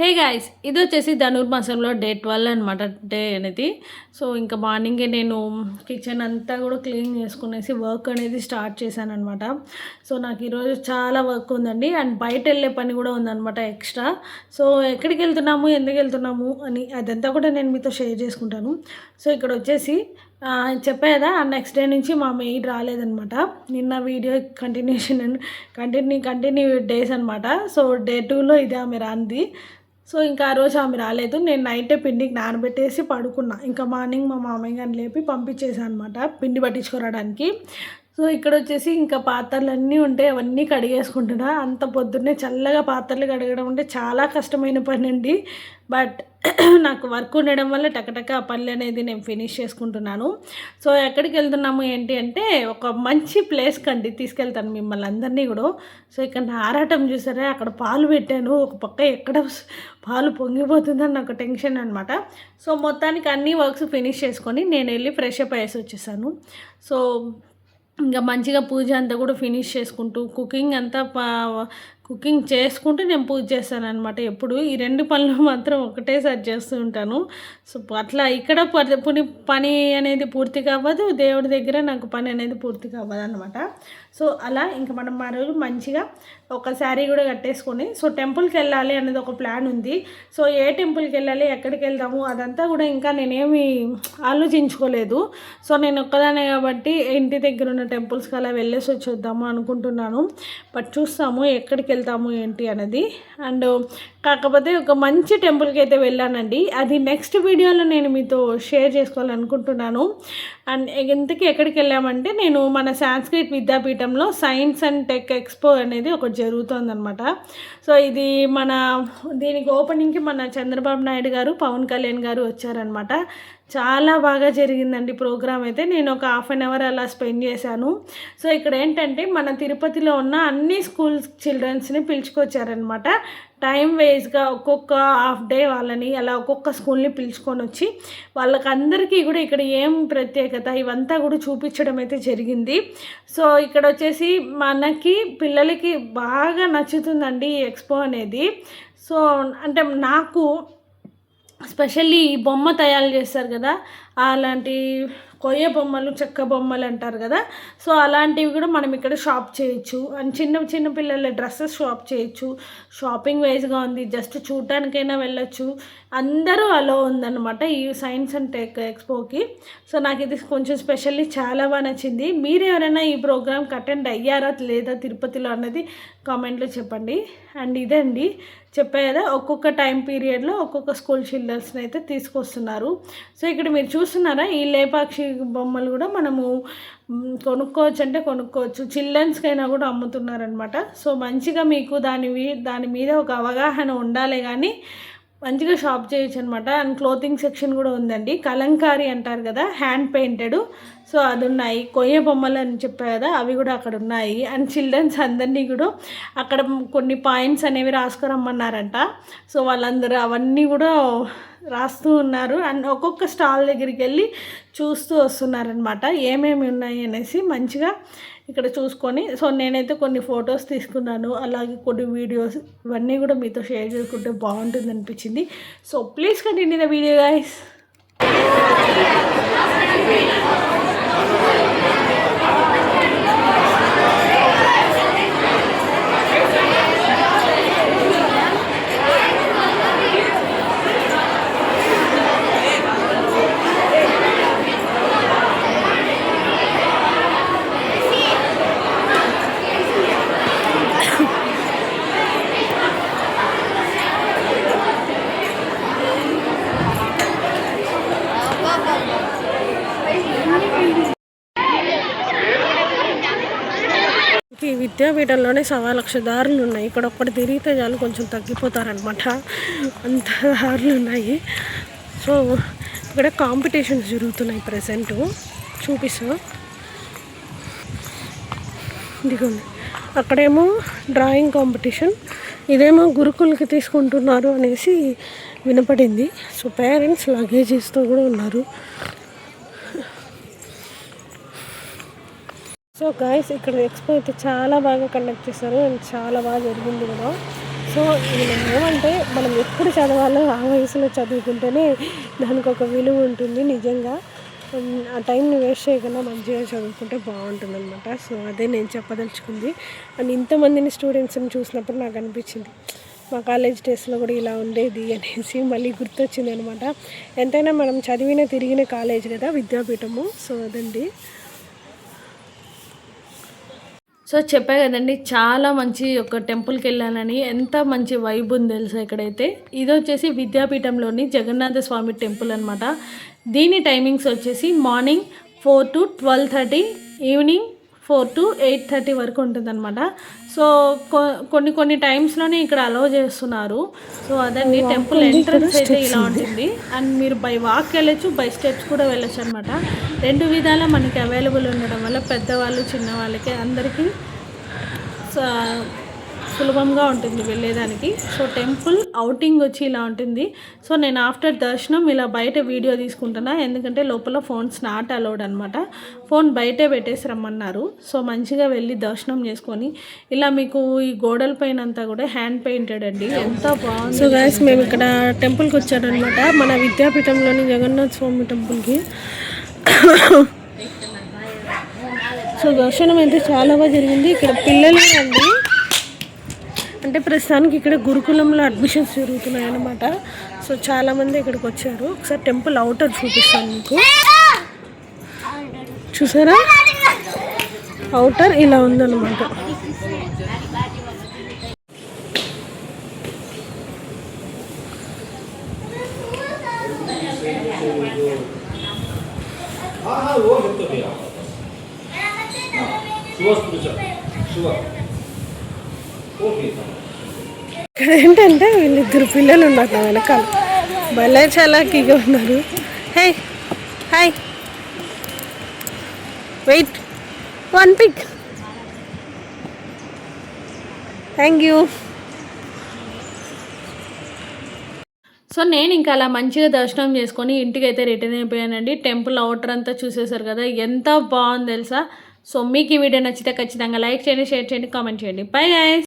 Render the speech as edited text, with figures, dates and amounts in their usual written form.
Hey guys, ఇది వచ్చేసి ధనుర్మాసంలో డే 12 అనమాట. డే అనేది. సో ఇంకా మార్నింగే నేను కిచెన్ అంతా కూడా క్లీన్ చేసుకునేసి వర్క్ అనేది స్టార్ట్ చేశాను అనమాట. సో నాకు ఈరోజు చాలా వర్క్ ఉందండి, అండ్ బయట వెళ్ళే పని కూడా ఉందన్నమాట ఎక్స్ట్రా. సో ఎక్కడికి వెళ్తున్నాము, ఎందుకు వెళ్తున్నాము అని అదంతా కూడా నేను మీతో షేర్ చేసుకుంటాను. సో ఇక్కడ వచ్చేసి చెప్పా కదా, నెక్స్ట్ డే నుంచి మా మెయిడ్ రాలేదనమాట. నిన్న వీడియో కంటిన్యూ డేస్ అనమాట. సో డే 2లో ఇది ఆమె రాంది. సో ఇంకా ఆ రోజు ఆమె రాలేదు. నేను నైటే పిండికి నానబెట్టేసి పడుకున్నా. ఇంకా మార్నింగ్ మా మామయ్య గారిని లేపి పంపించేసాను అనమాట పిండి పట్టించుకోవడానికి. సో ఇక్కడ వచ్చేసి ఇంకా పాత్రలు అన్నీ ఉంటాయి, అవన్నీ కడిగేసుకుంటున్నా. అంత పొద్దున్నే చల్లగా పాత్రలు కడగడం అంటే చాలా కష్టమైన పని అండి. బట్ నాకు వర్క్ ఉండడం వల్ల టకటక ఆ పనులు అనేది నేను ఫినిష్ చేసుకుంటున్నాను. సో ఎక్కడికి వెళ్తున్నాము ఏంటి అంటే, ఒక మంచి ప్లేస్ కండి తీసుకెళ్తాను మిమ్మల్ని అందరినీ కూడా. సో ఇక్కడ ఆరాటం చూసారా, అక్కడ పాలు పెట్టాను. ఒక పక్క ఎక్కడ పాలు పొంగిపోతుందని నాకు టెన్షన్ అనమాట. సో మొత్తానికి అన్ని వర్క్స్ ఫినిష్ చేసుకొని నేను వెళ్ళి ఫ్రెష్ అప్ అయ్యేసి వచ్చేసాను. సో ఇంకా మంచిగా పూజ అంతా కూడా ఫినిష్ చేసుకుంటూ కుకింగ్ చేసుకుంటూ నేను పూజ చేస్తాను అనమాట. ఎప్పుడు ఈ రెండు పనులు మాత్రం ఒకటేసారి చేస్తూ ఉంటాను. సో అట్లా ఇక్కడ పని అనేది పూర్తి కావదు, దేవుడి దగ్గర నాకు పని అనేది పూర్తి కావదు అనమాట. సో అలా ఇంకా మనం ఆ రోజు మంచిగా ఒక శారీ కూడా కట్టేసుకొని, సో టెంపుల్కి వెళ్ళాలి అనేది ఒక ప్లాన్ ఉంది. సో ఏ టెంపుల్కి వెళ్ళాలి, ఎక్కడికి వెళ్దాము అదంతా కూడా ఇంకా నేనేమి ఆలోచించుకోలేదు. సో నేను ఒక్కదానే కాబట్టి ఇంటి దగ్గర ఉన్న టెంపుల్స్కి అలా వెళ్ళేసి వచ్చేద్దాము అనుకుంటున్నాను. బట్ చూస్తాము ఎక్కడికి వెళ్తాము ఏంటి అనేది. అండ్ కాకపోతే ఒక మంచి టెంపుల్కి అయితే వెళ్ళానండి. అది నెక్స్ట్ వీడియోలో నేను మీతో షేర్ చేసుకోవాలనుకుంటున్నాను. అండ్ ఇంతకీ ఎక్కడికి వెళ్ళామంటే, నేను మన సాంస్క్రిట్ విద్యాపీఠంలో సైన్స్ అండ్ టెక్ ఎక్స్పో అనేది ఒకటి జరుగుతుందన్నమాట. సో ఇది దీనికి ఓపెనింగ్కి మన చంద్రబాబు నాయుడు గారు, పవన్ కళ్యాణ్ గారు వచ్చారనమాట. చాలా బాగా జరిగిందండి ప్రోగ్రామ్ అయితే. నేను ఒక హాఫ్ అన్ అవర్ అలా స్పెండ్ చేశాను. సో ఇక్కడ ఏంటంటే, మన తిరుపతిలో ఉన్న అన్ని స్కూల్ చిల్డ్రన్స్ని పిలుచుకొచ్చారనమాట. టైం వైజ్గా ఒక్కొక్క హాఫ్ డే వాళ్ళని అలా ఒక్కొక్క స్కూల్ని పిలుచుకొని వచ్చి వాళ్ళకందరికీ కూడా ఇక్కడ ఏం ప్రత్యేకత ఇవంతా కూడా చూపించడం అయితే జరిగింది. సో ఇక్కడ వచ్చేసి మనకి పిల్లలకి బాగా నచ్చుతుందండి ఈ ఎక్స్పో అనేది. సో అంటే నాకు స్పెషల్లీ ఈ బొమ్మ తయారు చేస్తారు కదా, అలాంటి కొయ్య బొమ్మలు, చెక్క బొమ్మలు అంటారు కదా. సో అలాంటివి కూడా మనం ఇక్కడ షాప్ చేయొచ్చు. అండ్ చిన్న పిల్లల డ్రెస్సెస్ షాప్ చేయొచ్చు. షాపింగ్ వైజ్గా ఉంది, జస్ట్ చూడటానికైనా వెళ్ళొచ్చు. అందరూ అలో ఉందన్నమాట ఈ సైన్స్ అండ్ టెక్ ఎక్స్పోకి. సో నాకు ఇది కొంచెం స్పెషల్లీ చాలా బాగా నచ్చింది. మీరు ఎవరైనా ఈ ప్రోగ్రామ్కి అటెండ్ అయ్యారా లేదా తిరుపతిలో అన్నది కామెంట్లో చెప్పండి. అండ్ ఇదండి చెప్పా కదా, ఒక్కొక్క టైం పీరియడ్లో ఒక్కొక్క స్కూల్ చిల్డ్రన్స్ని అయితే తీసుకొస్తున్నారు. సో ఇక్కడ మీరు చూస్తున్నారా, ఈ లేపాక్షి బొమ్మలు కూడా మనము కొనుక్కోవచ్చు. చిల్డ్రన్స్కైనా కూడా అమ్ముతున్నారనమాట. సో మంచిగా మీకు దాని మీద ఒక అవగాహన ఉండాలి కానీ మంచిగా షాప్ చేయొచ్చు అనమాట. అండ్ క్లోతింగ్ సెక్షన్ కూడా ఉందండి. కలంకారీ అంటారు కదా, హ్యాండ్ పెయింటెడ్. సో అది ఉన్నాయి. కొయ్య బొమ్మలు అని చెప్పా కదా, అవి కూడా అక్కడ ఉన్నాయి. అండ్ చిల్డ్రన్స్ అందరినీ కూడా అక్కడ కొన్ని పాయింట్స్ అనేవి రాసుకురమ్మన్నారంట. సో వాళ్ళందరూ అవన్నీ కూడా రాస్తూ ఉన్నారు. అండ్ ఒక్కొక్క స్టాల్ దగ్గరికి వెళ్ళి చూస్తూ వస్తున్నారనమాట ఏమేమి ఉన్నాయి అనేసి మంచిగా ఇక్కడ చూసుకొని. సో నేనైతే కొన్ని ఫొటోస్ తీసుకున్నాను, అలాగే కొన్ని వీడియోస్, ఇవన్నీ కూడా మీతో షేర్ చేసుకుంటే బాగుంటుంది అనిపించింది. So please continue the video guys. ఈ విద్యాపీఠంలోనే 1,00,000 దారులు ఉన్నాయి. ఇక్కడ ఒక్కటి తిరిగితే చాలు కొంచెం తగ్గిపోతారనమాట, అంత దారులు ఉన్నాయి. సో ఇక్కడ కాంపిటీషన్స్ జరుగుతున్నాయి ప్రజెంట్, చూపిస్తా. ఇదిగోండి, అక్కడేమో డ్రాయింగ్ కాంపిటీషన్, ఇదేమో గురుకులకి తీసుకుంటున్నారు అనేసి వినపడింది. సో పేరెంట్స్ లగేజెస్తో కూడా ఉన్నారు. సో గాయస్, ఇక్కడ ఎక్స్పో అయితే చాలా బాగా కండక్ట్ చేశారు అండ్ చాలా బాగా జరిగింది కూడా. సో ఇలా ఏమంటే మనం ఎప్పుడు చదవాలో ఆ వయసులో చదువుకుంటేనే దానికి ఒక విలువ ఉంటుంది నిజంగా. ఆ టైంని వేస్ట్ చేయకుండా మంచిగా చదువుకుంటే బాగుంటుంది అనమాట. సో అదే నేను చెప్పదలుచుకుంది. అండ్ ఇంతమందిని స్టూడెంట్స్ని చూసినప్పుడు నాకు అనిపించింది మా కాలేజ్ డేస్లో కూడా ఇలా ఉండేది అనేసి మళ్ళీ గుర్తొచ్చింది అనమాట. ఎంతైనా మనం చదివిన తిరిగిన కాలేజ్ కదా విద్యాపీఠము. సో అదండి. సో చెప్పా కదండి, చాలా మంచి ఒక టెంపుల్కి వెళ్ళానని. ఎంత మంచి వైబ్ ఉంది తెలుసా ఇక్కడైతే. ఇది వచ్చేసి విద్యాపీఠంలోని జగన్నాథ స్వామి టెంపుల్ అనమాట. దీని టైమింగ్స్ వచ్చేసి మార్నింగ్ 4 to 12:30, ఈవినింగ్ 4 to 8:30 వరకు ఉంటుందన్నమాట. సో కొన్ని టైమ్స్లోనే ఇక్కడ అలౌ చేస్తున్నారు. సో అదండి టెంపుల్ ఎంట్రన్స్ అయితే ఇలా ఉంటుంది. అండ్ మీరు బై వాక్ వెళ్ళచ్చు, బై స్టెప్స్ కూడా వెళ్ళచ్చు అనమాట. రెండు విధాలా మనకి అవైలబుల్ ఉండడం వల్ల పెద్దవాళ్ళు చిన్నవాళ్ళకి అందరికీ సులభంగా ఉంటుంది వెళ్ళేదానికి. సో టెంపుల్ అవుటింగ్ వచ్చి ఇలా ఉంటుంది. సో నేను ఆఫ్టర్ దర్శనం ఇలా బయట వీడియో తీసుకుంటున్నా, ఎందుకంటే లోపల ఫోన్స్ నాట్ అలౌడ్ అనమాట. ఫోన్ బయటే పెట్టేసి రమ్మన్నారు. సో మంచిగా వెళ్ళి దర్శనం చేసుకొని ఇలా మీకు ఈ గోడల పైన అంతా కూడా హ్యాండ్ పెయింటెడ్ అండి, ఎంత బాగుంది. సో గైస్ మేము ఇక్కడ టెంపుల్కి వచ్చారనమాట, మన విద్యాపీఠంలోని జగన్నాథ స్వామి టెంపుల్కి. సో దర్శనం అయితే చాలా బాగా జరిగింది. ఇక్కడ పిల్లలు అండి, అంటే ప్రస్తుతానికి ఇక్కడ గురుకులంలో అడ్మిషన్స్ జరుగుతున్నాయి అన్నమాట. సో చాలామంది ఇక్కడికి వచ్చారు. ఒకసారి టెంపుల్ అవుటర్ చూపిస్తాను మీకు. చూసారా, అవుటర్ ఇలా ఉందన్నమాట. ఇక్కడ ఏంటంటే వీళ్ళిద్దరు పిల్లలు ఉన్నారు నా వెనకాల, భలే చలాకీగా ఉన్నారు. Hey hi, wait, one pic, thank you. So నేను ఇంకా అలా మంచిగా దర్శనం చేసుకొని ఇంటికి అయితే రిటర్న్ అయిపోయానండి. టెంపుల్ అవుటర్ అంతా చూసేసారు కదా, ఎంత బాగుంది తెలుసా. సో మీకు ఈ వీడియో నచ్చితే ఖచ్చితంగా లైక్ చేయండి, షేర్ చేయండి, కామెంట్ చేయండి. Bye guys.